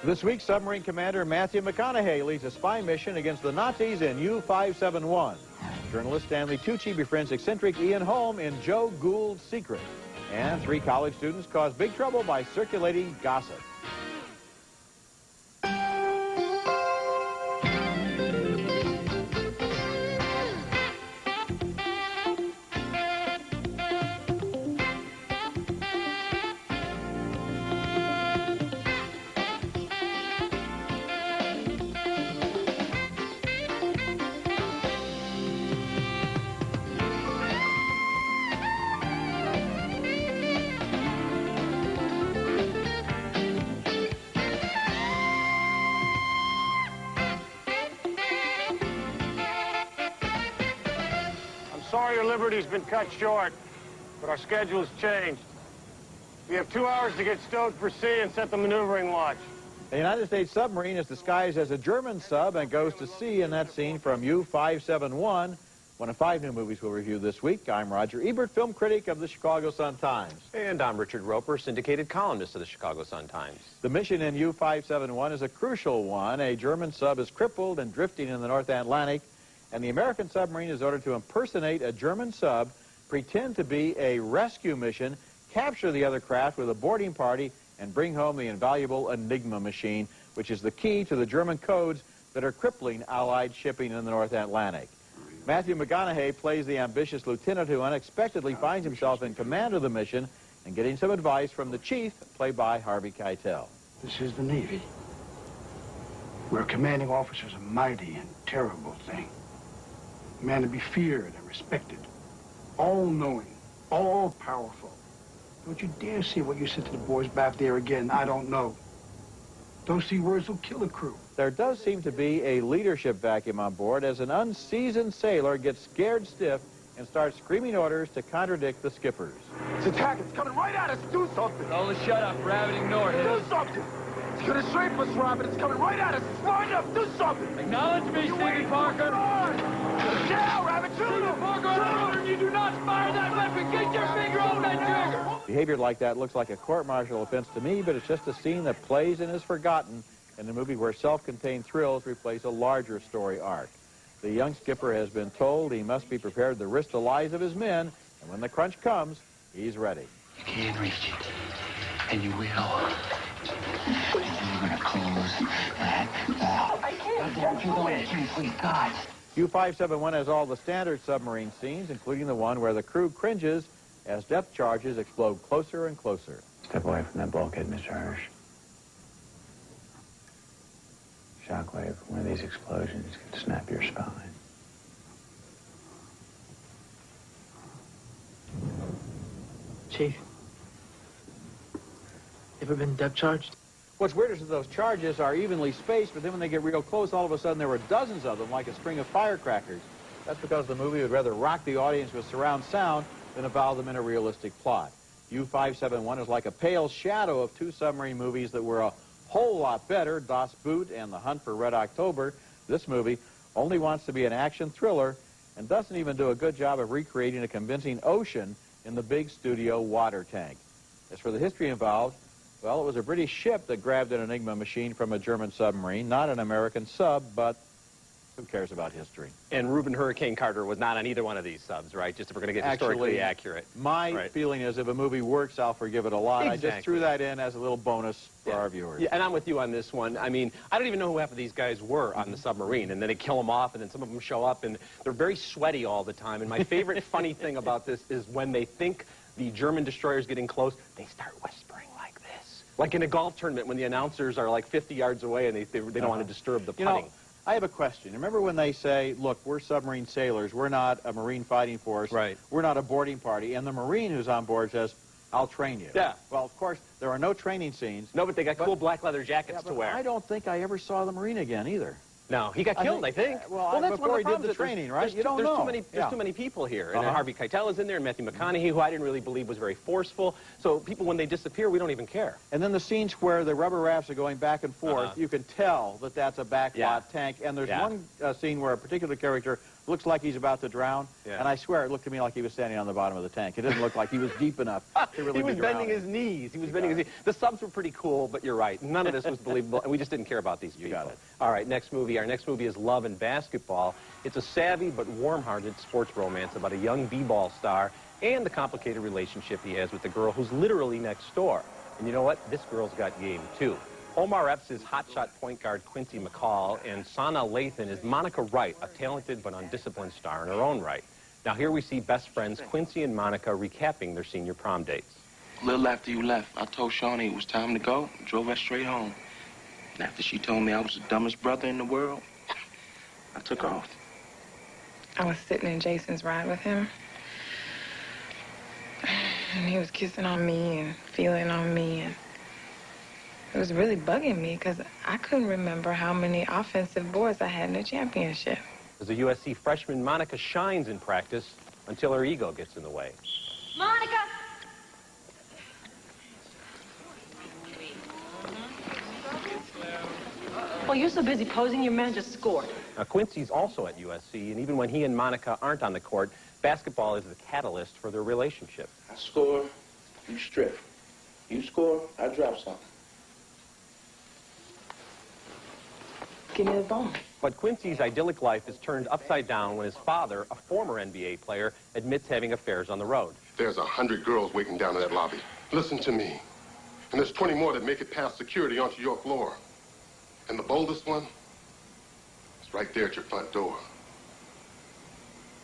This week, submarine commander Matthew McConaughey leads a spy mission against the Nazis in U-571. Journalist Stanley Tucci befriends eccentric Ian Holm in Joe Gould's Secret. And 3 college students cause big trouble by circulating gossip. Sorry your liberty's been cut short, but our schedule's changed. We have 2 hours to get stowed for sea and set the maneuvering watch. The United States submarine is disguised as a German sub and goes to sea in that scene from U-571, one of 5 new movies we'll review this week. I'm Roger Ebert, film critic of the Chicago Sun-Times. And I'm Richard Roeper, syndicated columnist of the Chicago Sun-Times. The mission in U-571 is a crucial one. A German sub is crippled and drifting in the North Atlantic, and the American submarine is ordered to impersonate a German sub, pretend to be a rescue mission, capture the other craft with a boarding party, and bring home the invaluable Enigma machine, which is the key to the German codes that are crippling Allied shipping in the North Atlantic. Matthew McConaughey plays the ambitious lieutenant who unexpectedly finds himself in command of the mission and getting some advice from the chief, played by Harvey Keitel. This is the Navy, where commanding officers a mighty and terrible thing. A man to be feared and respected, all-knowing, all-powerful. Don't you dare say what you said to the boys back there again, I don't know. Those 3 words will kill a crew. There does seem to be a leadership vacuum on board as an unseasoned sailor gets scared stiff and starts screaming orders to contradict the skippers. It's attack, it's coming right at us, do something. Tell the shut up, Rabbit, ignore him. Do something. It's gonna strafe us, Robin, it's coming right at us, it's far enough, do something. Acknowledge me, Stephen Parker. Now, Rabbit, shoot him. Parker, I order you do not fire that weapon. Get your finger on that trigger. Behavior like that looks like a court-martial offense to me, but it's just a scene that plays and is forgotten in a movie where self-contained thrills replace a larger story arc. The young skipper has been told he must be prepared to risk the lives of his men, and when the crunch comes, he's ready. You can reach it, and you will. And you're gonna close that valve. I can't. Don't you go in, please, God. U-571 has all the standard submarine scenes, including the one where the crew cringes as depth charges explode closer and closer. Step away from that bulkhead, Mr. Hirsch. Shockwave from one of these explosions could snap your spine. Chief, ever been depth charged? What's weird is that those charges are evenly spaced, but then when they get real close, all of a sudden there were dozens of them, like a string of firecrackers. That's because the movie would rather rock the audience with surround sound than involve them in a realistic plot. U-571 is like a pale shadow of 2 submarine movies that were a whole lot better, Das Boot and The Hunt for Red October. This movie only wants to be an action thriller and doesn't even do a good job of recreating a convincing ocean in the big studio water tank. As for the history involved, well, it was a British ship that grabbed an Enigma machine from a German submarine, not an American sub, but who cares about history? And Reuben Hurricane Carter was not on either one of these subs, right? Just if we're going to get historically accurate. My feeling is if a movie works, I'll forgive it a lot. Exactly. I just threw that in as a little bonus for our viewers. Yeah, and I'm with you on this one. I mean, I don't even know who half of these guys were on the submarine, and then they kill them off, and then some of them show up, and they're very sweaty all the time. And my favorite funny thing about this is when they think the German destroyer's getting close, they start whispering like this. Like in a golf tournament when the announcers are like 50 yards away and they don't want to disturb the putting. You know, I have a question. Remember when they say, look, we're submarine sailors, we're not a Marine fighting force, right? We're not a boarding party, and the Marine who's on board says, I'll train you. Yeah. Well, of course, there are no training scenes. No, but they got cool black leather jackets to wear. I don't think I ever saw the Marine again either. No, he got killed, I think. Well, that's before one he of the did the problems. training, right? You don't know. There's too many people here. And Harvey Keitel is in there, and Matthew McConaughey, who I didn't really believe was very forceful. So people, when they disappear, we don't even care. And then the scenes where the rubber rafts are going back and forth, you can tell that that's a backlot tank. And there's one scene where a particular character looks like he's about to drown, Yeah. and I swear it looked to me like he was standing on the bottom of the tank. It didn't look like he was deep enough to really He was be bending drowning. his knees. He was bending his knees. The subs were pretty cool, but you're right. None of this was believable, and we just didn't care about these people. You got it. All right, next movie. Our next movie is Love and Basketball. It's a savvy but warm-hearted sports romance about a young b-ball star and the complicated relationship he has with the girl who's literally next door. And you know what? This girl's got game, too. Omar Epps is hotshot point guard Quincy McCall, and Sana Lathan is Monica Wright, a talented but undisciplined star in her own right. Now here we see best friends Quincy and Monica recapping their senior prom dates. A little after you left, I told Shawnee it was time to go and drove her straight home. And after she told me I was the dumbest brother in the world, I took off. I was sitting in Jason's ride with him, and he was kissing on me and feeling on me, and it was really bugging me because I couldn't remember how many offensive boards I had in the championship. As a USC freshman, Monica shines in practice until her ego gets in the way. Monica! Well, you're so busy posing, your man just scored. Now, Quincy's also at USC, and even when he and Monica aren't on the court, basketball is the catalyst for their relationship. I score, you strip. You score, I drop something. Give me the ball. But Quincy's idyllic life is turned upside down when his father, a former NBA player, admits having affairs on the road. There's 100 girls waiting down in that lobby. Listen to me. And there's 20 more that make it past security onto your floor. And the boldest one is right there at your front door.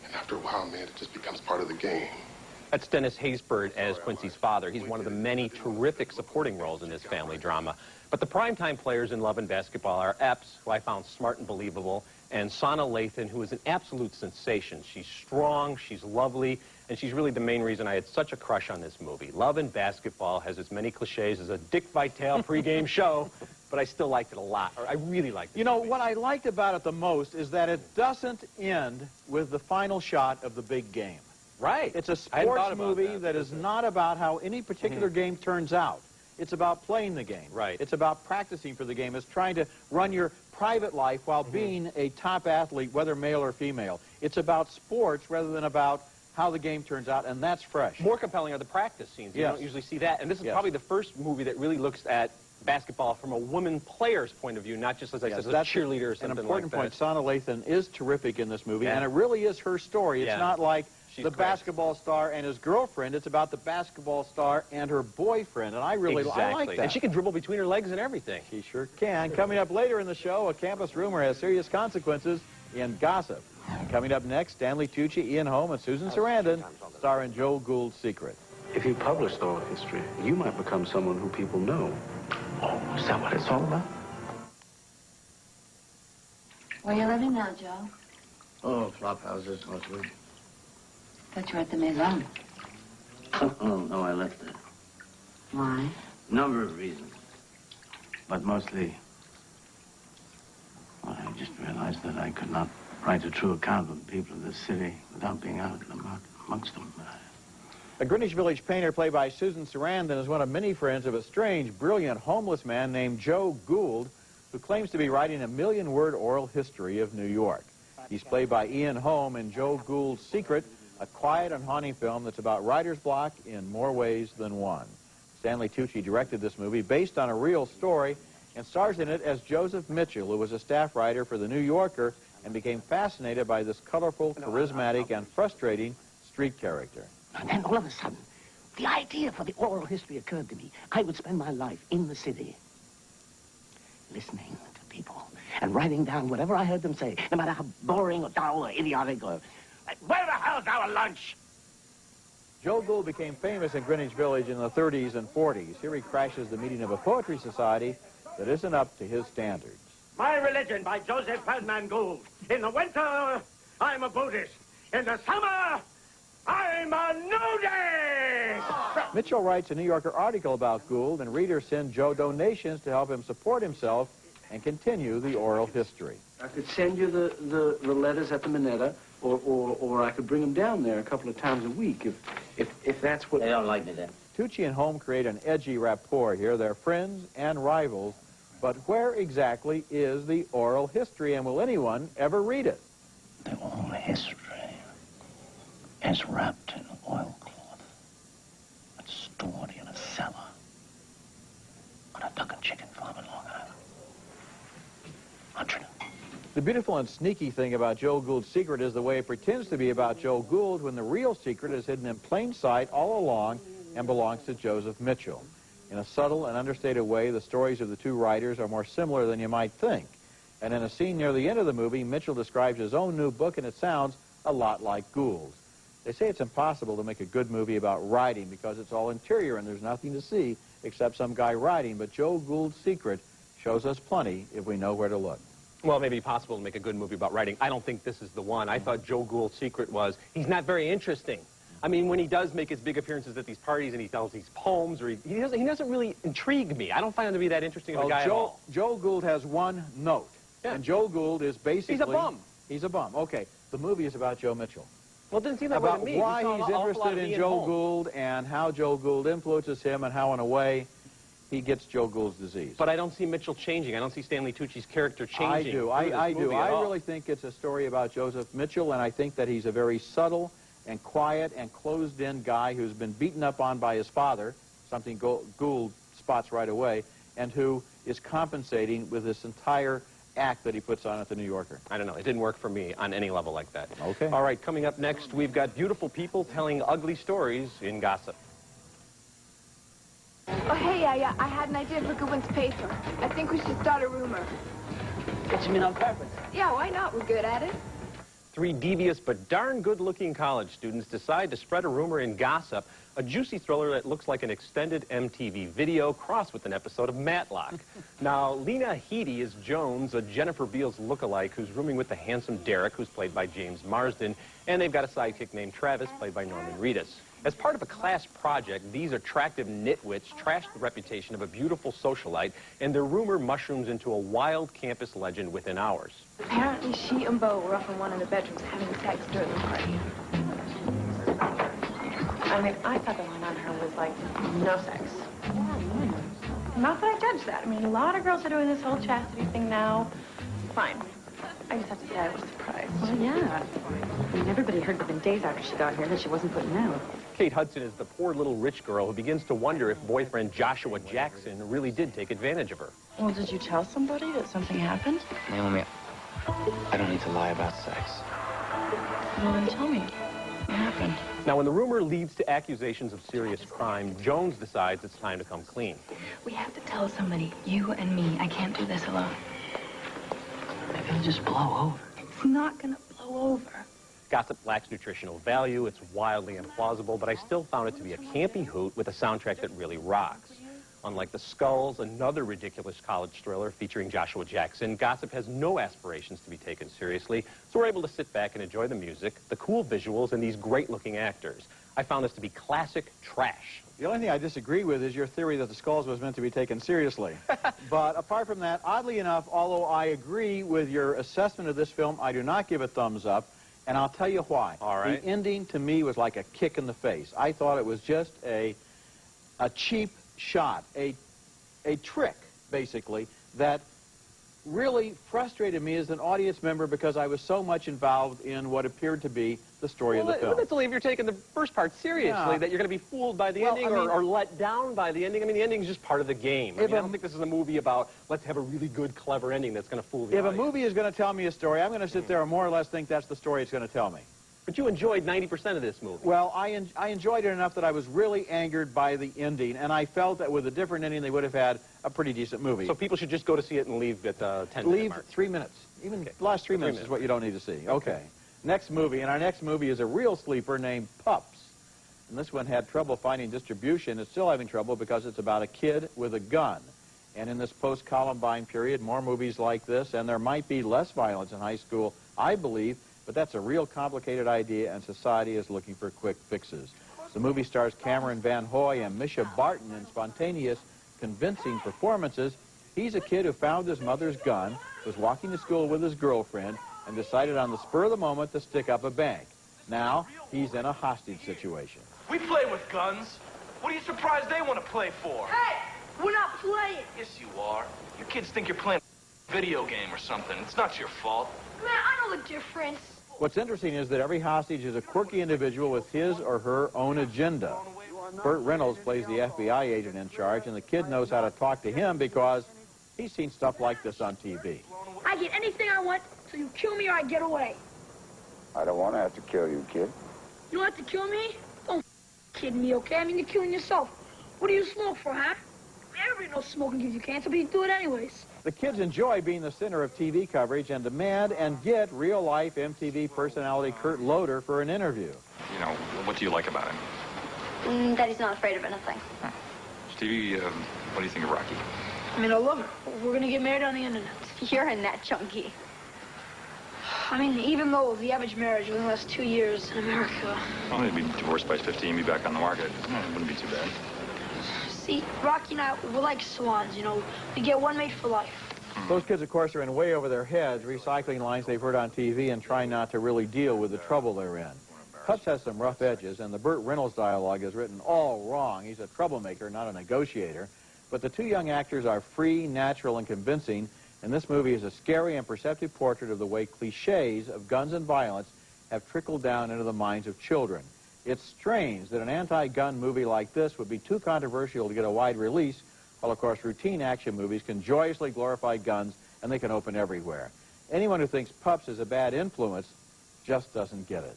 And after a while, man, it just becomes part of the game. That's Dennis Haysbert as Quincy's father. He's one of the many terrific supporting roles in this family drama. But the primetime players in Love and Basketball are Epps, who I found smart and believable, and Sana Lathan, who is an absolute sensation. She's strong, she's lovely, and she's really the main reason I had such a crush on this movie. Love and Basketball has as many cliches as a Dick Vitale pregame show, but I still liked it a lot. Or I really liked it. You know, what I liked about it the most is that it doesn't end with the final shot of the big game. Right. It's a sports movie that is not about how any particular game turns out. It's about playing the game. Right. It's about practicing for the game. It's trying to run your private life while being a top athlete, whether male or female. It's about sports rather than about how the game turns out, and that's fresh. More compelling are the practice scenes. You don't usually see that. And this is probably the first movie that really looks at basketball from a woman player's point of view, not just, as I said, as a cheerleader or something like that. An important point. Sana Lathan is terrific in this movie, and it really is her story. It's not like the basketball star and his girlfriend. It's about the basketball star and her boyfriend, and I really I like that. And she can dribble between her legs and everything. She sure can. Coming up later in the show, a campus rumor has serious consequences in gossip. And coming up next, Stanley Tucci, Ian Holm, and Susan Sarandon star in Joe Gould's Secret. If you published oral history, you might become someone who people know. Oh, is that what it's all about? Where are you living now, Joe? Oh, flop houses mostly. Thought you were at the Maison. Oh, no, I left it. Why? Number of reasons. But mostly, well, I just realized that I could not write a true account of the people of this city without being out amongst them. A Greenwich Village painter played by Susan Sarandon is one of many friends of a strange, brilliant, homeless man named Joe Gould, who claims to be writing a million-word oral history of New York. He's played by Ian Holm in Joe Gould's Secret, a quiet and haunting film that's about writer's block in more ways than one. Stanley Tucci directed this movie based on a real story and stars in it as Joseph Mitchell, who was a staff writer for The New Yorker and became fascinated by this colorful, charismatic, and frustrating street character. And then all of a sudden, the idea for the oral history occurred to me. I would spend my life in the city, listening to people and writing down whatever I heard them say, no matter how boring or dull or idiotic or... Like, where the hell's our lunch? Joe Gould became famous in Greenwich Village in the 30s and 40s. Here he crashes the meeting of a poetry society that isn't up to his standards. My Religion by Joseph Ferdinand Gould. In the winter, I'm a Buddhist. In the summer, I'm a nudist! Mitchell writes a New Yorker article about Gould, and readers send Joe donations to help him support himself and continue the oral history. I could send you the letters at the Minetta, or I could bring them down there a couple of times a week, if that's what... They don't like me then. Tucci and Holm create an edgy rapport here. They're friends and rivals, but where exactly is the oral history, and will anyone ever read it? The only history is wrapped in oilcloth. It's stored in a cellar on a duck and chicken farm in Long Island. The beautiful and sneaky thing about Joe Gould's secret is the way it pretends to be about Joe Gould when the real secret is hidden in plain sight all along and belongs to Joseph Mitchell. In a subtle and understated way, the stories of the two writers are more similar than you might think. And in a scene near the end of the movie, Mitchell describes his own new book, and it sounds a lot like Gould's. They say it's impossible to make a good movie about writing because it's all interior and there's nothing to see except some guy writing, but Joe Gould's secret shows us plenty if we know where to look. Well, it may be possible to make a good movie about writing. I don't think this is the one. I thought Joe Gould's secret was he's not very interesting. I mean, when he does make his big appearances at these parties and he tells these poems, or he doesn't really intrigue me. I don't find him to be that interesting of a guy at all. Joe Gould has one note, and Joe Gould is basically... He's a bum. He's a bum. Okay, the movie is about Joe Mitchell. Well, it didn't seem that way to me. About why he's interested in Joe Gould and how Joe Gould influences him and how, in a way, he gets Joe Gould's disease. But I don't see Mitchell changing. I don't see Stanley Tucci's character changing. I do. I really think it's a story about Joseph Mitchell, and I think that he's a very subtle and quiet and closed-in guy who's been beaten up on by his father, something Gould spots right away, and who is compensating with this entire act that he puts on at the New Yorker. I don't know. It didn't work for me on any level like that. Okay. All right, coming up next, we've got beautiful people telling ugly stories in gossip. Oh, hey, I had an idea for Goodwin's paper. I think we should start a rumor. What you mean on purpose? Yeah, why not? We're good at it. Three devious but darn good-looking college students decide to spread a rumor in gossip, a juicy thriller that looks like an extended MTV video crossed with an episode of Matlock. Now, Lena Headey is Jones, a Jennifer Beals lookalike who's rooming with the handsome Derek, who's played by James Marsden, and they've got a sidekick named Travis, played by Norman Reedus. As part of a class project, these attractive nitwits trash the reputation of a beautiful socialite, and their rumor mushrooms into a wild campus legend within hours. Apparently, she and Bo were up in one of the bedrooms having sex during the party. I mean, I thought the line on her was like, no sex. Not that I judge that. I mean, a lot of girls are doing this whole chastity thing now. Fine. I just have to say I was surprised. Well, yeah. I mean, everybody heard within days after she got here that she wasn't putting out. Kate Hudson is the poor little rich girl who begins to wonder if boyfriend Joshua Jackson really did take advantage of her. Well, did you tell somebody that something happened? Naomi, I don't need to lie about sex. Well, then tell me. What happened? Now, when the rumor leads to accusations of serious crime, Jones decides it's time to come clean. We have to tell somebody. You and me. I can't do this alone. Maybe it'll just blow over. It's not gonna blow over. Gossip lacks nutritional value, it's wildly implausible, but I still found it to be a campy hoot with a soundtrack that really rocks. Unlike The Skulls, another ridiculous college thriller featuring Joshua Jackson, Gossip has no aspirations to be taken seriously, so we're able to sit back and enjoy the music, the cool visuals, and these great-looking actors. I found this to be classic trash. The only thing I disagree with is your theory that The Skulls was meant to be taken seriously. But apart from that, oddly enough, although I agree with your assessment of this film, I do not give a thumbs up. And I'll tell you why. All right. The ending, to me, was like a kick in the face. I thought it was just a cheap shot, a trick, basically, that really frustrated me as an audience member because I was so much involved in what appeared to be the story of the film. That's only if you're taking the first part seriously, that you're going to be fooled by the ending or let down by the ending. I mean, the ending is just part of the game. I don't think this is a movie about let's have a really good, clever ending that's going to fool the audience. If a movie is going to tell me a story, I'm going to sit there and more or less think that's the story it's going to tell me. But you enjoyed 90% of this movie. Well, I enjoyed it enough that I was really angered by the ending, and I felt that with a different ending, they would have had a pretty decent movie. So people should just go to see it and leave at the 10-minute mark. 3 minutes. Even the last 3 minutes is what you don't need to see. Okay. Next movie, and our next movie is a real sleeper named Pups. And this one had trouble finding distribution. It's still having trouble because it's about a kid with a gun. And in this post-Columbine period, more movies like this, and there might be less violence in high school, I believe, but that's a real complicated idea, and society is looking for quick fixes. The movie stars Cameron Van Hoy and Misha Barton in spontaneous, convincing performances. He's a kid who found his mother's gun, was walking to school with his girlfriend, and decided on the spur of the moment to stick up a bank. Now, he's in a hostage situation. We play with guns. What are you surprised they want to play for? Hey, we're not playing. Yes, you are. Your kids think you're playing a video game or something. It's not your fault. Man, I know the difference. What's interesting is that every hostage is a quirky individual with his or her own agenda. Burt Reynolds plays the FBI agent in charge, and the kid knows how to talk to him because he's seen stuff like this on TV. I get anything I want, so you kill me or I get away. I don't want to have to kill you, kid. You don't have to kill me? Don't kid me, okay? I mean, you're killing yourself. What do you smoke for, huh? Everybody knows smoking gives you cancer, but you do it anyways. The kids enjoy being the center of TV coverage and demand and get real-life MTV personality Kurt Loder for an interview. You know, what do you like about him? That he's not afraid of anything. Stevie, what do you think of Rocky? I mean, I love her. We're going to get married on the internet. You're in that, Chunky. I mean, even though the average marriage only lasts 2 years in America. Well, they'd be divorced by 15, be back on the market. It wouldn't be too bad. See, Rocky and I, we're like swans, you know. We get one mate for life. Those kids, of course, are in way over their heads, recycling lines they've heard on TV and trying not to really deal with the trouble they're in. Pups has some rough edges, and the Burt Reynolds dialogue is written all wrong. He's a troublemaker, not a negotiator. But the two young actors are free, natural, and convincing, and this movie is a scary and perceptive portrait of the way cliches of guns and violence have trickled down into the minds of children. It's strange that an anti-gun movie like this would be too controversial to get a wide release, while, of course, routine action movies can joyously glorify guns, and they can open everywhere. Anyone who thinks Pups is a bad influence just doesn't get it.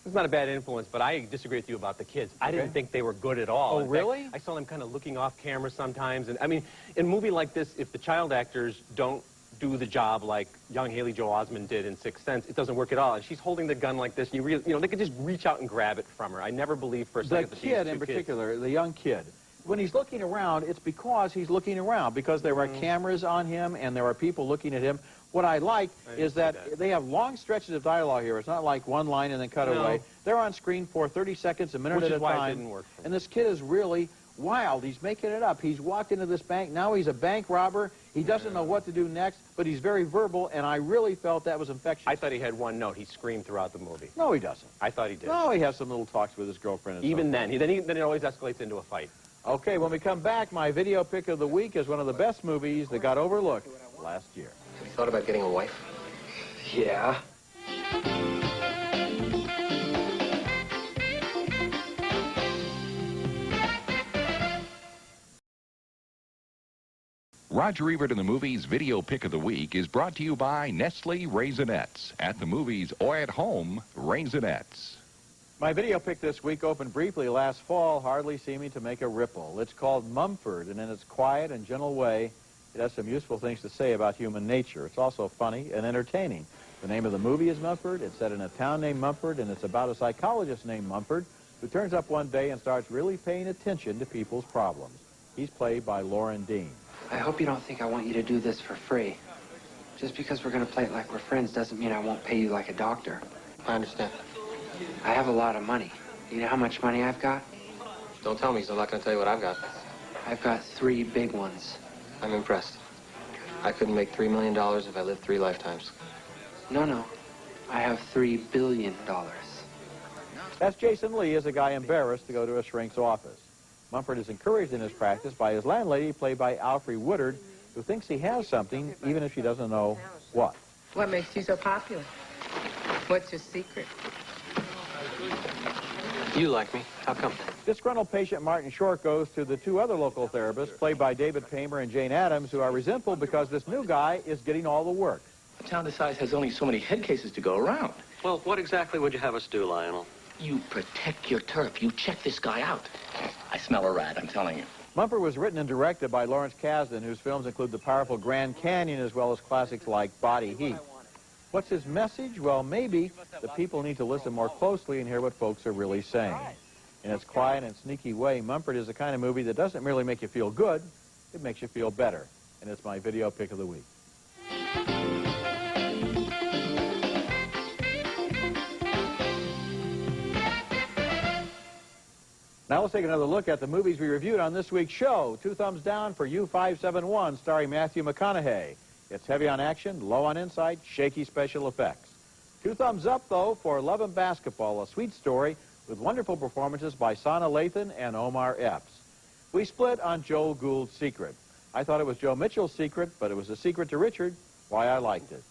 It's not a bad influence, but I disagree with you about the kids. I didn't think they were good at all. Oh, really? In fact, I saw them kind of looking off camera sometimes. And I mean, in a movie like this, if the child actors don't do the job like young Haley Joel Osment did in Sixth Sense, it doesn't work at all. And she's holding the gun like this, and you know, they could just reach out and grab it from her. I never believed for a second that these two kids... The kid in particular, the young kid, when he's looking around, it's because he's looking around, because there are cameras on him and there are people looking at him. What I like is that they have long stretches of dialogue here. It's not like one line and then cut away. They're on screen for 30 seconds, a minute at a time. Which is why it didn't work for me. And this kid is really wild. He's making it up. He's walked into this bank. Now he's a bank robber. He doesn't know what to do next, but he's very verbal, and I really felt that was infectious. I thought he had one note. He screamed throughout the movie. No, he doesn't. I thought he did. No, he has some little talks with his girlfriend. Even then. Then it always escalates into a fight. Okay, when we come back, my video pick of the week is one of the best movies that got overlooked last year. Have you thought about getting a wife? Yeah. Roger Ebert in the Movies Video Pick of the Week is brought to you by Nestle Raisinets. At the movies or at home, Raisinets. My video pick this week opened briefly last fall, hardly seeming to make a ripple. It's called Mumford, and in its quiet and gentle way, it has some useful things to say about human nature. It's also funny and entertaining. The name of the movie is Mumford. It's set in a town named Mumford, and it's about a psychologist named Mumford who turns up one day and starts really paying attention to people's problems. He's played by Lauren Dean. I hope you don't think I want you to do this for free. Just because we're going to play it like we're friends doesn't mean I won't pay you like a doctor. I understand. I have a lot of money. You know how much money I've got? Don't tell me, because I'm not going to tell you what I've got. I've got 3 big ones. I'm impressed. I couldn't make $3 million if I lived 3 lifetimes. No. I have $3 billion. That's Jason Lee as a guy embarrassed to go to a shrink's office. Mumford is encouraged in his practice by his landlady, played by Alfre Woodard, who thinks he has something, even if she doesn't know what. What makes you so popular? What's your secret? You like me. How come? Disgruntled patient Martin Short goes to the 2 other local therapists, played by David Paymer and Jane Addams, who are resentful because this new guy is getting all the work. A town this size has only so many head cases to go around. Well, what exactly would you have us do, Lionel? You protect your turf. You check this guy out. I smell a rat, I'm telling you. Mumford was written and directed by Lawrence Kasdan, whose films include the powerful Grand Canyon as well as classics like Body Heat. What's his message? Well, maybe the people need to listen more closely and hear what folks are really saying. In its quiet and sneaky way, Mumford is the kind of movie that doesn't merely make you feel good, it makes you feel better. And it's my video pick of the week. Now let's take another look at the movies we reviewed on this week's show. 2 thumbs down for U-571, starring Matthew McConaughey. It's heavy on action, low on insight, shaky special effects. 2 thumbs up, though, for Love and Basketball, a sweet story with wonderful performances by Sana Lathan and Omar Epps. We split on Joe Gould's secret. I thought it was Joe Mitchell's secret, but it was a secret to Richard, why I liked it.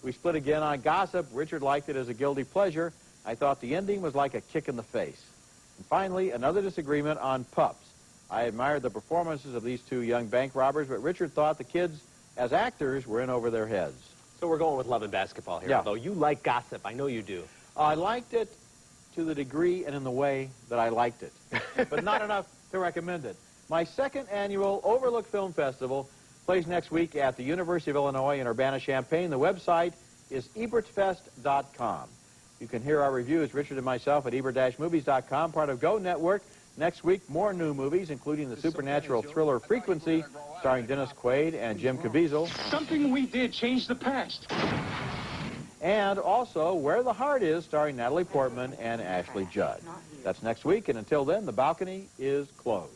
We split again on Gossip. Richard liked it as a guilty pleasure. I thought the ending was like a kick in the face. And finally, another disagreement on Pups. I admired the performances of these two young bank robbers, but Richard thought the kids, as actors, were in over their heads. So we're going with Love and Basketball here, although you like Gossip. I know you do. I liked it to the degree and in the way that I liked it, but not enough to recommend it. My second annual Overlook Film Festival plays next week at the University of Illinois in Urbana-Champaign. The website is ebertfest.com. You can hear our reviews, Richard and myself, at ebert-movies.com, part of Go Network. Next week, more new movies, including the supernatural thriller Frequency, starring Dennis Quaid and Jim Caviezel. Something we did changed the past. And also, Where the Heart Is, starring Natalie Portman and Ashley Judd. That's next week, and until then, the balcony is closed.